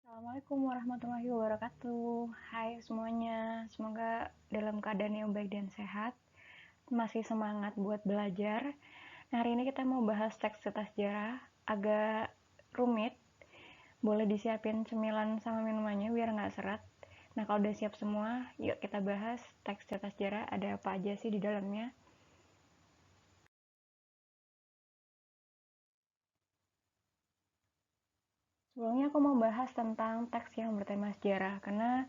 Assalamualaikum warahmatullahi wabarakatuh. Hai semuanya, semoga dalam keadaan yang baik dan sehat, masih semangat buat belajar. Nah, hari ini kita mau bahas teks cerita sejarah, agak rumit. Boleh disiapin cemilan sama minumannya biar nggak seret. Nah, kalau udah siap semua, yuk kita bahas teks cerita sejarah, ada apa aja sih di dalamnya. Sebelumnya aku mau bahas tentang teks yang bertema sejarah, karena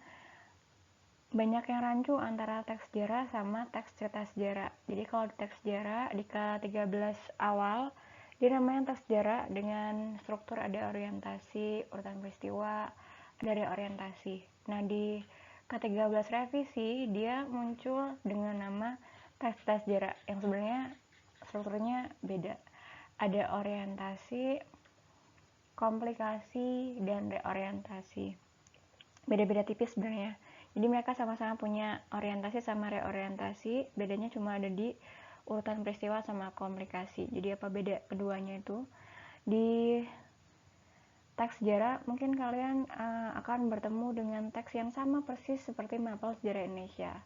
banyak yang rancu antara teks sejarah sama teks cerita sejarah. Jadi kalau di teks sejarah di K13 awal, dia namanya teks sejarah dengan struktur ada orientasi, urutan peristiwa, ada reorientasi. Nah, di K13 revisi dia muncul dengan nama teks cerita sejarah yang sebenarnya strukturnya beda. Ada orientasi, komplikasi, dan reorientasi. Beda-beda tipis sebenarnya. Jadi mereka sama-sama punya orientasi sama reorientasi, bedanya cuma ada di urutan peristiwa sama komplikasi. Jadi apa beda keduanya itu? Di teks sejarah mungkin kalian akan bertemu dengan teks yang sama persis seperti mapel sejarah Indonesia.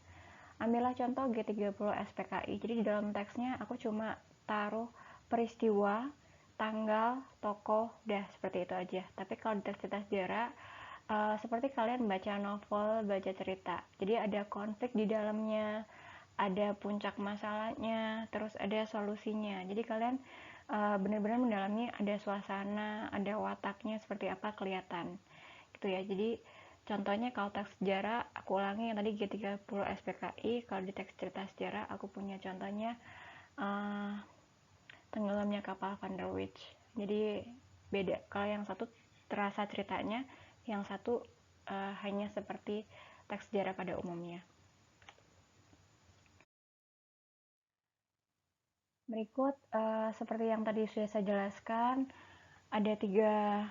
Ambillah contoh G30 SPKI. Jadi di dalam teksnya aku cuma taruh peristiwa, tanggal, tokoh, dah seperti itu aja. Tapi kalau di teks cerita sejarah seperti kalian baca novel, baca cerita. Jadi ada konflik di dalamnya, ada puncak masalahnya, terus ada solusinya. Jadi kalian benar-benar mendalami, ada suasana, ada wataknya seperti apa kelihatan. Gitu ya. Jadi contohnya kalau teks sejarah, aku ulangi yang tadi G30 SPKI, kalau di teks cerita sejarah aku punya contohnya uh, tenggelamnya kapal Van der Wijk. Jadi beda. Kalau yang satu terasa ceritanya, yang satu hanya seperti teks sejarah pada umumnya. Berikut seperti yang tadi sudah saya jelaskan, ada 3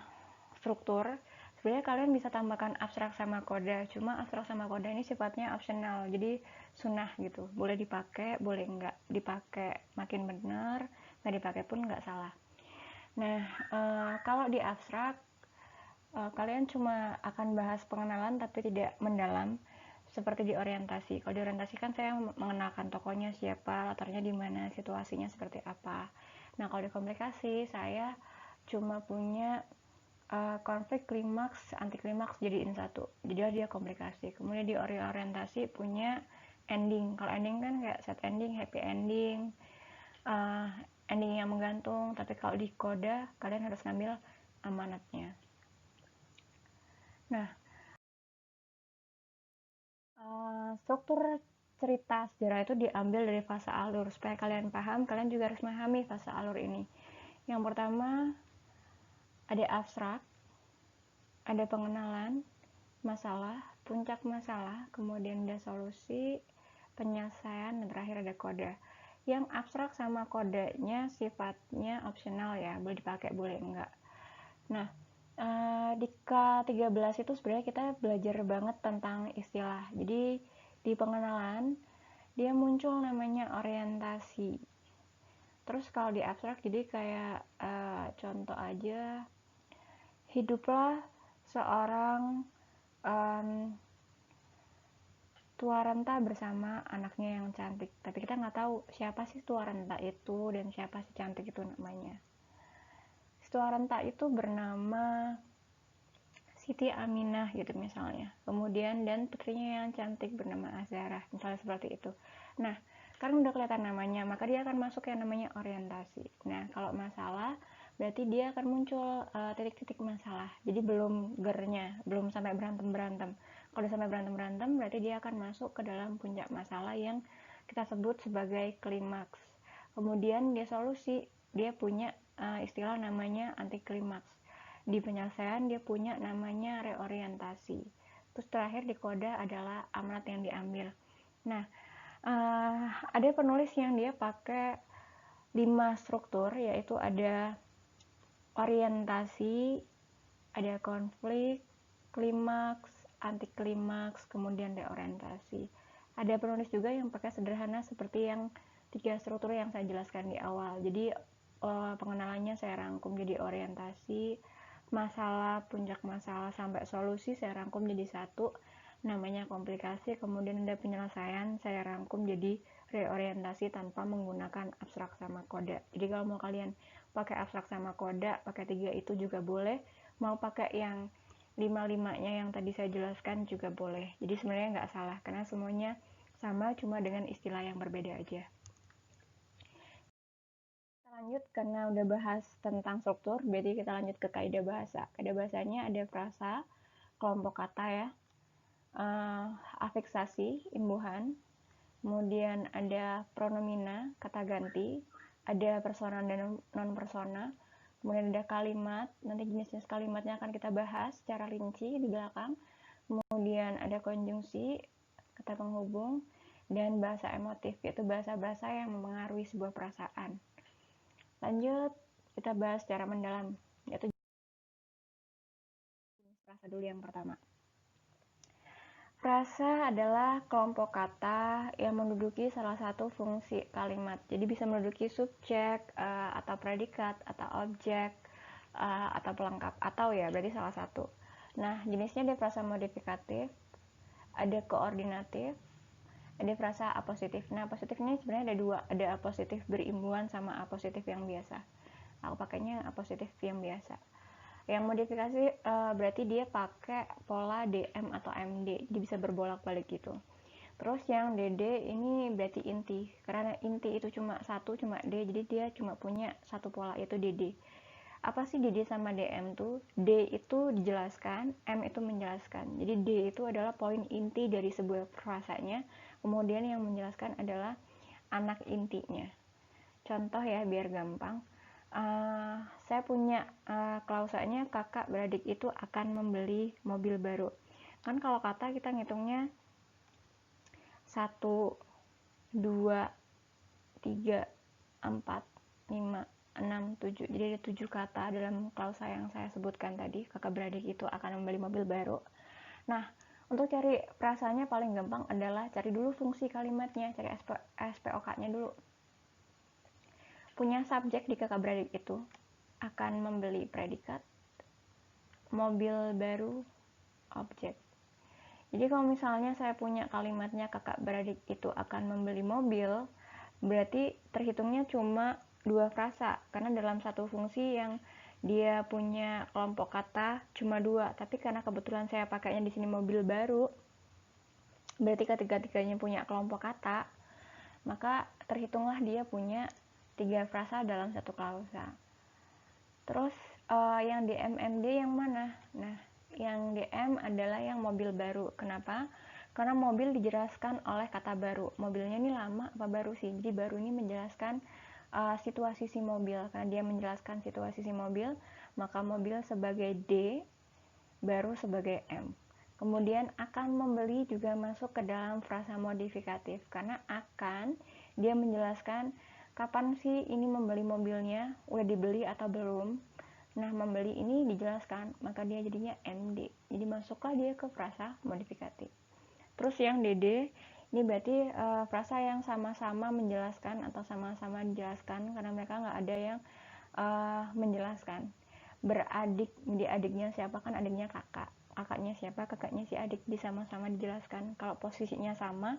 struktur. Sebenarnya kalian bisa tambahkan abstrak sama koda, cuma abstrak sama koda ini sifatnya optional, jadi sunnah gitu. Boleh dipakai, boleh enggak. Dipakai makin benar, nggak dipakai pun nggak salah. Nah, kalau di abstrak kalian cuma akan bahas pengenalan tapi tidak mendalam seperti di orientasi. Kalau di orientasi kan saya mengenalkan tokohnya siapa, latarnya di mana, situasinya seperti apa. Nah, kalau di komplikasi saya cuma punya konflik klimaks, anti klimaks jadiin satu. Jadi dia komplikasi. Kemudian di orientasi punya ending. Kalau ending kan kayak set ending, happy ending, uh, ending yang menggantung. Tapi kalau di koda kalian harus ngambil amanatnya. Nah, struktur cerita sejarah itu diambil dari fase alur. Supaya kalian paham, kalian juga harus memahami fase alur ini. Yang pertama, ada abstrak, ada pengenalan, masalah, puncak masalah, kemudian ada solusi, penyelesaian, dan terakhir ada kode. Yang abstrak sama kodenya sifatnya opsional ya, boleh dipakai, boleh enggak. Nah, di K13 itu sebenarnya kita belajar banget tentang istilah. Jadi di pengenalan dia muncul namanya orientasi. Terus kalau di abstrak jadi kayak contoh aja, hiduplah seorang um, tua renta bersama anaknya yang cantik. Tapi kita nggak tahu siapa sih tua renta itu dan siapa si cantik itu namanya. Si tua renta itu bernama Siti Aminah gitu misalnya. Kemudian dan putrinya yang cantik bernama Azara, misalnya seperti itu. Nah, karena udah kelihatan namanya, maka dia akan masuk yang namanya orientasi. Nah, kalau masalah berarti dia akan muncul titik-titik masalah. Jadi belum gernya, belum sampai berantem-berantem. Kalau sampai berantem-berantem berarti dia akan masuk ke dalam puncak masalah yang kita sebut sebagai klimaks. Kemudian dia solusi, dia punya istilah namanya anti klimaks. Di penyelesaian dia punya namanya reorientasi. Terus terakhir di koda adalah amanat yang diambil. Nah, ada penulis yang dia pakai 5 struktur, yaitu ada orientasi, ada konflik, klimaks, anti klimaks, kemudian reorientasi. Ada penulis juga yang pakai sederhana seperti yang 3 struktur yang saya jelaskan di awal. Jadi pengenalannya saya rangkum jadi orientasi, masalah, puncak masalah sampai solusi saya rangkum jadi satu, namanya komplikasi. Kemudian ada penyelesaian, saya rangkum jadi reorientasi tanpa menggunakan abstrak sama koda. Jadi kalau mau kalian pakai abstrak sama koda, pakai 3 itu juga boleh, mau pakai yang 5-5-nya yang tadi saya jelaskan juga boleh. Jadi sebenarnya nggak salah karena semuanya sama, cuma dengan istilah yang berbeda aja. Kita lanjut karena udah bahas tentang struktur, berarti kita lanjut ke kaidah bahasa. Kaidah bahasanya ada frasa, kelompok kata ya, afiksasi, imbuhan, kemudian ada pronomina, kata ganti, ada persona dan non-persona, kemudian ada kalimat, nanti jenis-jenis kalimatnya akan kita bahas secara rinci di belakang, kemudian ada konjungsi, kata penghubung, dan bahasa emotif, yaitu bahasa-bahasa yang mempengaruhi sebuah perasaan. Lanjut, kita bahas secara mendalam, yaitu jenis frasa dulu yang pertama. Frasa adalah kelompok kata yang menduduki salah satu fungsi kalimat. Jadi bisa menduduki subjek, atau predikat, atau objek, atau pelengkap, atau ya berarti salah satu. Nah, jenisnya ada frasa modifikatif, ada koordinatif, ada frasa apositif. Nah, apositif ini sebenarnya ada dua, ada apositif berimbuhan sama apositif yang biasa. Aku pakainya apositif yang biasa. Yang modifikasi berarti dia pakai pola DM atau MD, jadi bisa berbolak-balik gitu. Terus yang DD ini berarti inti, karena inti itu cuma satu, cuma D, jadi dia cuma punya satu pola, yaitu DD. Apa sih DD sama DM tuh? D itu dijelaskan, M itu menjelaskan. Jadi D itu adalah poin inti dari sebuah frasanya, kemudian yang menjelaskan adalah anak intinya. Contoh ya biar gampang. Saya punya klausanya kakak beradik itu akan membeli mobil baru. Kan kalau kata kita ngitungnya 1, 2, 3, 4, 5, 6, 7. Jadi ada 7 kata dalam klausa yang saya sebutkan tadi. Kakak beradik itu akan membeli mobil baru. Nah, untuk cari frasanya paling gampang adalah cari dulu fungsi kalimatnya, cari SPOK-nya dulu. Punya subjek di kakak beradik itu akan membeli predikat, mobil baru, objek. Jadi kalau misalnya saya punya kalimatnya kakak beradik itu akan membeli mobil, berarti terhitungnya cuma 2 frasa, karena dalam satu fungsi yang dia punya kelompok kata cuma 2, tapi karena kebetulan saya pakainya di sini mobil baru, berarti ketiga-tiganya punya kelompok kata, maka terhitunglah dia punya 3 frasa dalam satu klausa. Terus yang DM-MD yang mana? Nah, yang DM adalah yang mobil baru. Kenapa? Karena mobil dijelaskan oleh kata baru. Mobilnya ini lama apa baru sih? Jadi baru ini menjelaskan situasi si mobil. Karena dia menjelaskan situasi si mobil, maka mobil sebagai D, baru sebagai M. Kemudian akan membeli juga masuk ke dalam frasa modifikatif. Karena akan, dia menjelaskan kapan sih ini membeli mobilnya, udah dibeli atau belum. Nah, membeli ini dijelaskan, maka dia jadinya MD. Jadi masuklah dia ke frasa modifikatif. Terus yang DD, ini berarti frasa yang sama-sama menjelaskan atau sama-sama dijelaskan, karena mereka nggak ada yang menjelaskan. Beradik, di adiknya siapa, kan adiknya kakak. Kakaknya siapa, kakaknya si adik, sama-sama dijelaskan. Kalau posisinya sama,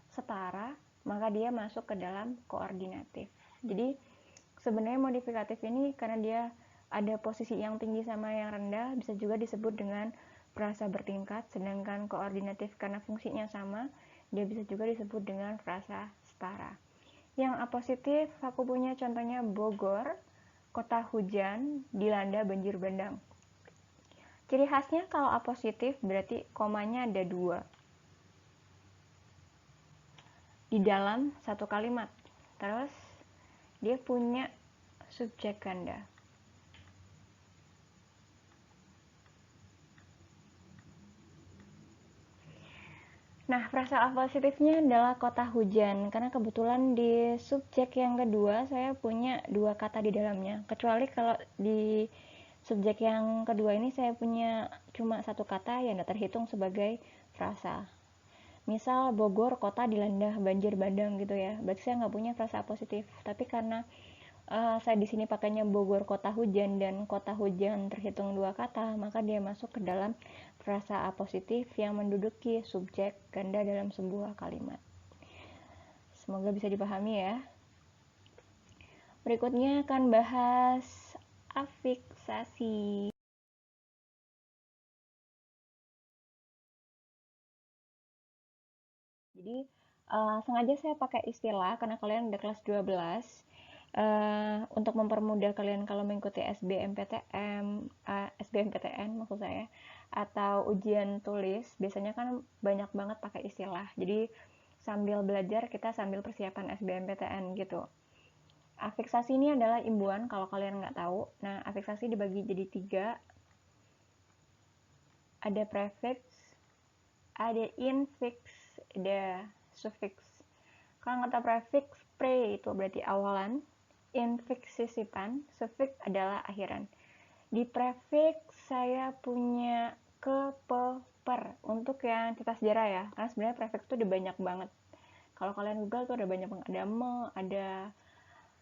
setara, maka dia masuk ke dalam koordinatif. Jadi sebenarnya modifikatif ini karena dia ada posisi yang tinggi sama yang rendah, bisa juga disebut dengan frasa bertingkat. Sedangkan koordinatif karena fungsinya sama, dia bisa juga disebut dengan frasa setara. Yang apositif, aku punya contohnya Bogor, kota hujan, dilanda banjir bandang. Ciri khasnya kalau apositif berarti komanya ada 2 di dalam satu kalimat. Terus dia punya subjek ganda. Nah, frasa apositifnya adalah kota hujan, karena kebetulan di subjek yang kedua saya punya 2 kata di dalamnya. Kecuali kalau di subjek yang kedua ini saya punya cuma 1 kata, yang tidak terhitung sebagai frasa. Misal Bogor kota dilanda banjir bandang gitu ya, berarti saya nggak punya frasa positif. Tapi karena Saya di sini pakainya Bogor kota hujan dan kota hujan terhitung 2 kata, maka dia masuk ke dalam frasa apositif yang menduduki subjek ganda dalam sebuah kalimat. Semoga bisa dipahami ya. Berikutnya akan bahas afiksasi. Jadi sengaja saya pakai istilah karena kalian udah kelas 12 untuk mempermudah kalian kalau mengikuti SBMPTN maksud saya, atau ujian tulis, biasanya kan banyak banget pakai istilah. Jadi sambil belajar kita sambil persiapan SBMPTN gitu. Afiksasi ini adalah imbuhan kalau kalian nggak tahu. Nah, afiksasi dibagi jadi 3. Ada prefix, ada infix, ada suffix. Kalau kata prefix, pre itu berarti awalan, infix sisipan, suffix adalah akhiran. Di prefix saya punya ke, pe, per untuk yang cerita sejarah ya, karena sebenarnya prefix itu udah banyak banget. Kalau kalian Google tuh ada banyak banget, ada me, ada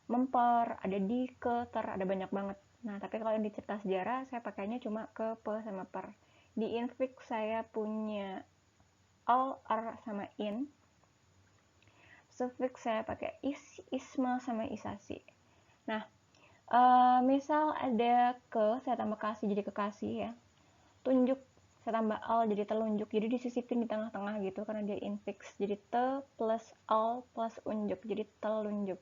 memper, ada di, ke, ter, ada banyak banget. Nah, tapi kalau di cerita sejarah saya pakainya cuma ke, pe, sama per. Di infix saya punya all, er, sama in. Suffix saya pakai is, isma, sama isasi. Nah, misal ada ke, saya tambah kasih jadi kekasih ya. Tunjuk, saya tambah al jadi telunjuk. Jadi disisipin di tengah-tengah gitu karena dia infix. Jadi te plus al plus unjuk jadi telunjuk.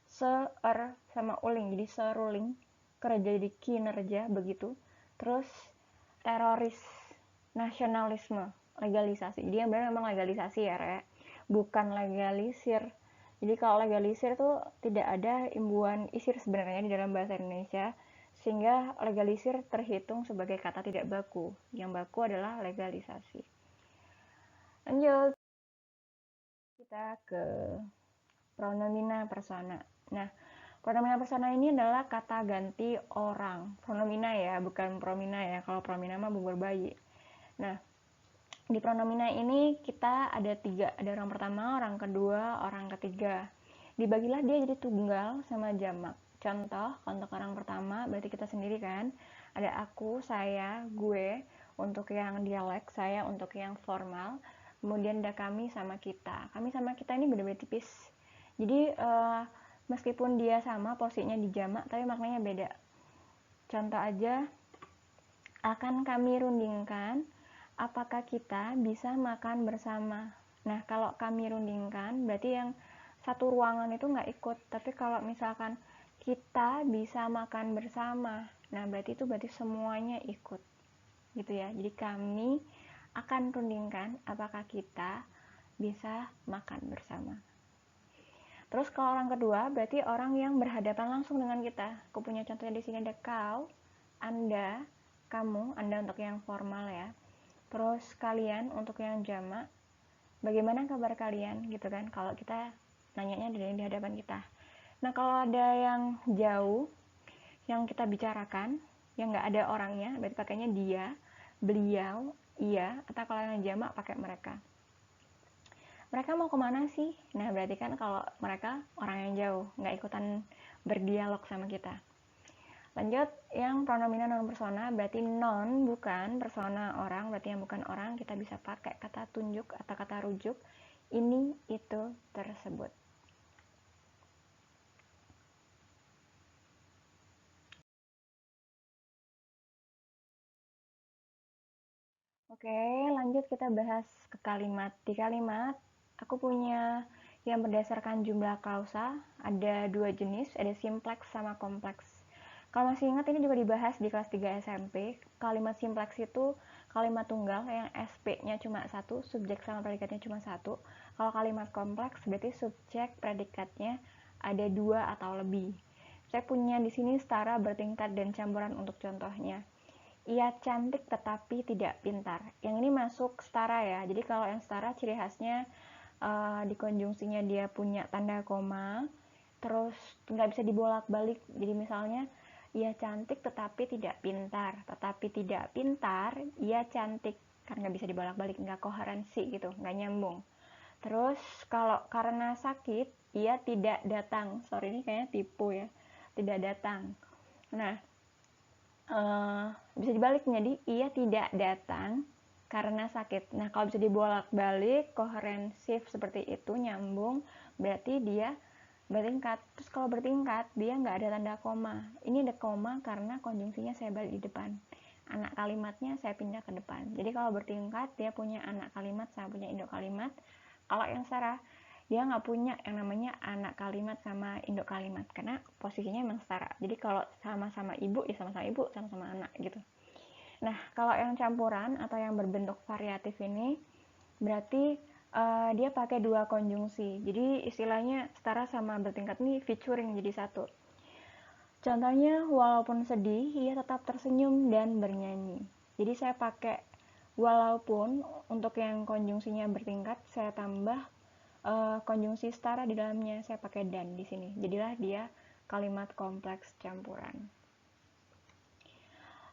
Se-er sama uling jadi seruling. Kerja jadi kinerja begitu. Terus teroris, nasionalisme, legalisasi. Jadi yang benar memang legalisasi ya, Re. Bukan legalisir. Jadi kalau legalisir tuh tidak ada imbuhan isir sebenarnya di dalam bahasa Indonesia, sehingga legalisir terhitung sebagai kata tidak baku. Yang baku adalah legalisasi. Lanjut, kita ke pronomina persona. Nah, pronomina persona ini adalah kata ganti orang. Pronomina ya, bukan promina ya. Kalau promina mah bubur bayi. Nah, di pronomina ini kita ada 3. Ada orang pertama, orang kedua, orang ketiga. Dibagilah dia jadi tunggal sama jamak. Contoh, untuk orang pertama berarti kita sendiri kan. Ada aku, saya, gue untuk yang dialek, saya untuk yang formal. Kemudian ada kami sama kita. Kami sama kita ini benar-benar tipis. Jadi meskipun dia sama posisinya di jamak, tapi maknanya beda. Contoh aja, akan kami rundingkan apakah kita bisa makan bersama. Nah, kalau kami rundingkan berarti yang satu ruangan itu nggak ikut, tapi kalau misalkan kita bisa makan bersama, nah berarti itu berarti semuanya ikut gitu ya. Jadi kami akan rundingkan apakah kita bisa makan bersama. Terus kalau orang kedua berarti orang yang berhadapan langsung dengan kita. Aku punya contohnya di sini ada kau, anda, kamu, anda untuk yang formal ya. Terus kalian untuk yang jamak, bagaimana kabar kalian gitu kan, kalau kita nanyanya di hadapan kita. Nah, kalau ada yang jauh yang kita bicarakan yang nggak ada orangnya, berarti pakainya dia, beliau, iya, atau kalau yang jamak pakai mereka. Mereka mau kemana sih? Nah, berarti kan kalau mereka orang yang jauh, nggak ikutan berdialog sama kita. Lanjut, yang pronomina non persona berarti non bukan, persona orang berarti yang bukan orang, kita bisa pakai kata tunjuk atau kata rujuk, ini, itu, tersebut. Oke, lanjut kita bahas ke kalimat. Di kalimat, aku punya yang berdasarkan jumlah klausa, ada 2 jenis, ada simplex sama kompleks. Kalau masih ingat, ini juga dibahas di kelas 3 SMP. Kalimat simplex itu kalimat tunggal yang SP-nya cuma 1, subjek sama predikatnya cuma 1. Kalau kalimat kompleks berarti subjek predikatnya ada 2 atau lebih. Saya punya di sini setara, bertingkat, dan campuran untuk contohnya. Ia cantik tetapi tidak pintar. Yang ini masuk setara ya. Jadi kalau yang setara ciri khasnya di konjungsinya dia punya tanda koma, terus nggak bisa dibolak-balik. Jadi misalnya ia cantik tetapi tidak pintar, tetapi tidak pintar ia cantik, kan nggak bisa dibolak-balik, nggak koherensi gitu, nggak nyambung. Terus kalau karena sakit ia tidak datang, sorry ini kayaknya tipu ya, tidak datang. Nah, bisa dibalik menjadi ia tidak datang karena sakit. Nah, kalau bisa dibolak-balik koherensif seperti itu nyambung, berarti dia bertingkat. Terus kalau bertingkat dia nggak ada tanda koma. Ini ada koma karena konjungsinya saya balik di depan. Anak kalimatnya saya pindah ke depan. Jadi kalau bertingkat dia punya anak kalimat, saya punya induk kalimat. Kalau yang setara dia nggak punya yang namanya anak kalimat sama induk kalimat karena posisinya memang setara. Jadi kalau sama-sama ibu ya sama-sama ibu, sama-sama anak gitu. Nah, kalau yang campuran atau yang berbentuk variatif ini berarti dia pakai dua konjungsi. Jadi istilahnya setara sama bertingkat ini featuring jadi satu. Contohnya, walaupun sedih, ia tetap tersenyum dan bernyanyi. Jadi saya pakai walaupun untuk yang konjungsinya bertingkat, saya tambah konjungsi setara di dalamnya, saya pakai dan di sini. Jadilah dia kalimat kompleks campuran.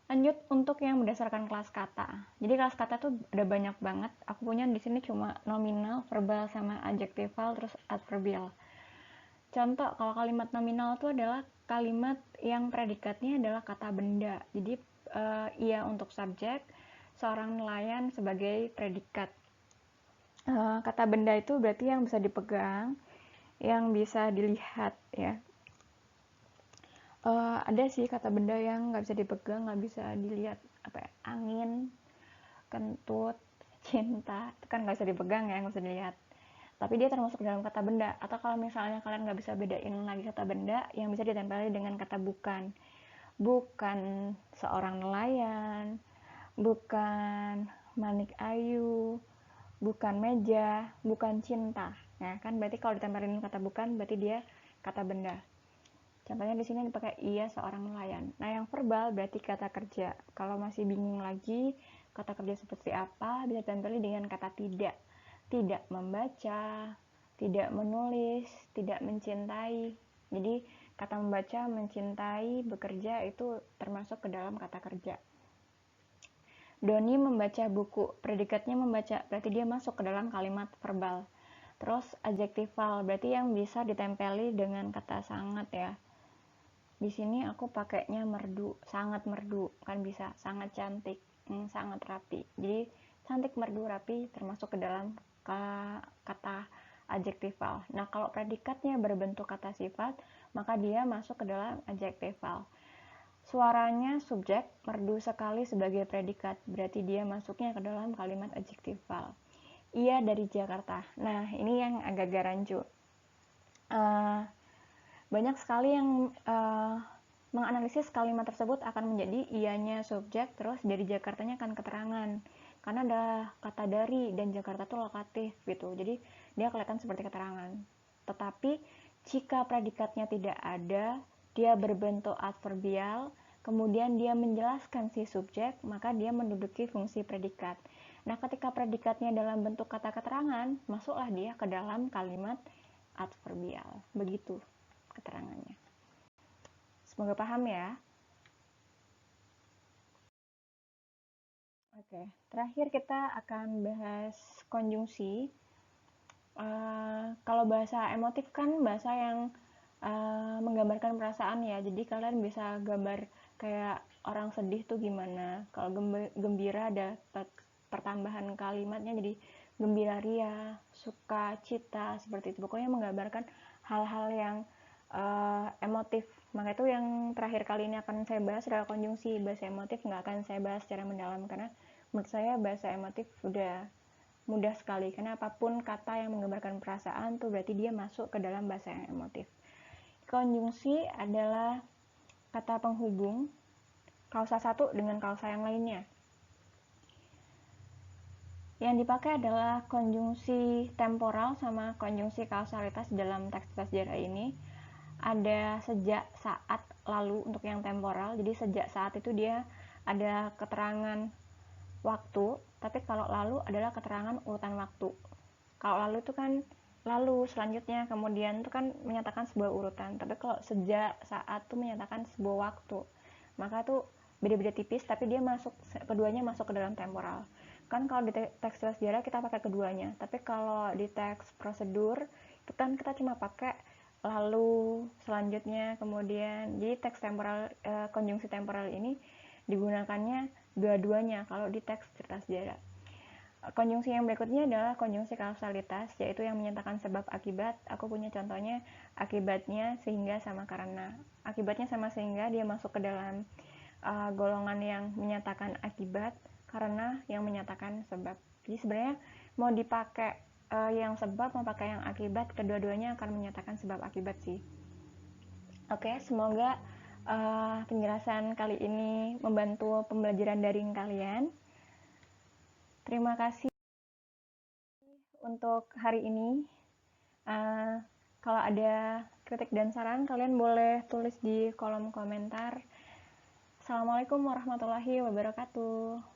Lanjut untuk yang berdasarkan kelas kata. Jadi kelas kata tuh ada banyak banget. Aku punya di sini cuma nominal, verbal sama adjektival terus adverbial. Contoh kalau kalimat nominal itu adalah kalimat yang predikatnya adalah kata benda. Jadi ia untuk subjek, seorang nelayan sebagai predikat. Kata benda itu berarti yang bisa dipegang, yang bisa dilihat ya. Ada sih kata benda yang nggak bisa dipegang, nggak bisa dilihat, apa ya, angin, kentut, cinta, itu kan nggak bisa dipegang ya, nggak bisa dilihat. Tapi dia termasuk dalam kata benda. Atau kalau misalnya kalian nggak bisa bedain lagi kata benda, yang bisa ditempeli dengan kata bukan. Bukan seorang nelayan, bukan Manik Ayu, bukan meja, bukan cinta. Ya kan berarti kalau ditempelin kata bukan berarti dia kata benda. Contohnya di sini dipakai ia seorang nelayan. Nah, yang verbal berarti kata kerja. Kalau masih bingung lagi kata kerja seperti apa, bisa ditempeli dengan kata tidak. Tidak membaca, tidak menulis, tidak mencintai. Jadi kata membaca, mencintai, bekerja itu termasuk ke dalam kata kerja. Doni membaca buku, predikatnya membaca, berarti dia masuk ke dalam kalimat verbal. Terus adjektival, berarti yang bisa ditempeli dengan kata sangat ya. Di sini aku pakainya merdu, sangat merdu, kan bisa sangat cantik, sangat rapi. Jadi cantik, merdu, rapi termasuk ke dalam kata adjektival. Nah, kalau predikatnya berbentuk kata sifat, maka dia masuk ke dalam adjektival. Suaranya subjek, merdu sekali sebagai predikat, berarti dia masuknya ke dalam kalimat adjektival. Ia dari Jakarta. Nah, ini yang agak rancu. Banyak sekali yang menganalisis kalimat tersebut akan menjadi ianya subjek, terus dari Jakartanya akan keterangan. Karena ada kata dari dan Jakarta itu lokatif gitu. Jadi dia kelihatan seperti keterangan. Tetapi jika predikatnya tidak ada, dia berbentuk adverbial, kemudian dia menjelaskan si subjek, maka dia menduduki fungsi predikat. Nah, ketika predikatnya dalam bentuk kata keterangan, masuklah dia ke dalam kalimat adverbial. Begitu keterangannya. Semoga paham ya. Oke, terakhir kita akan bahas konjungsi. Kalau bahasa emotif kan bahasa yang menggambarkan perasaan ya. Jadi kalian bisa gambar kayak orang sedih tuh gimana. Kalau gembira ada pertambahan kalimatnya jadi gembira ria, suka, cita, seperti itu. Pokoknya menggambarkan hal-hal yang emotif. Maka itu yang terakhir kali ini akan saya bahas adalah konjungsi. Bahasa emotif nggak akan saya bahas secara mendalam karena menurut saya bahasa emotif udah mudah sekali, karena apapun kata yang menggambarkan perasaan tuh berarti dia masuk ke dalam bahasa yang emotif. Konjungsi adalah kata penghubung kausa satu dengan kausa yang lainnya. Yang dipakai adalah konjungsi temporal sama konjungsi kausalitas dalam teks sejarah ini. Ada sejak, saat, lalu untuk yang temporal. Jadi sejak saat itu dia ada keterangan waktu, tapi kalau lalu adalah keterangan urutan waktu. Kalau lalu itu kan lalu, selanjutnya, kemudian itu kan menyatakan sebuah urutan. Tapi kalau sejak, saat itu menyatakan sebuah waktu. Maka itu beda-beda tipis, tapi dia masuk, keduanya masuk ke dalam temporal. Kan kalau di teks sejarah kita pakai keduanya, tapi kalau di teks prosedur itu kan kita cuma pakai lalu, selanjutnya, kemudian. Jadi teks temporal, konjungsi temporal ini digunakannya dua-duanya kalau di teks cerita sejarah. Konjungsi yang berikutnya adalah konjungsi kausalitas, yaitu yang menyatakan sebab akibat. Aku punya contohnya, akibatnya sehingga sama karena. Akibatnya sama sehingga dia masuk ke dalam golongan yang menyatakan akibat, karena yang menyatakan sebab. Jadi sebenarnya mau dipakai yang sebab, mau pakai yang akibat, kedua-duanya akan menyatakan sebab akibat sih. Oke, semoga penjelasan kali ini membantu pembelajaran daring kalian. Terima kasih untuk hari ini. Kalau ada kritik dan saran, kalian boleh tulis di kolom komentar. Assalamualaikum warahmatullahi wabarakatuh.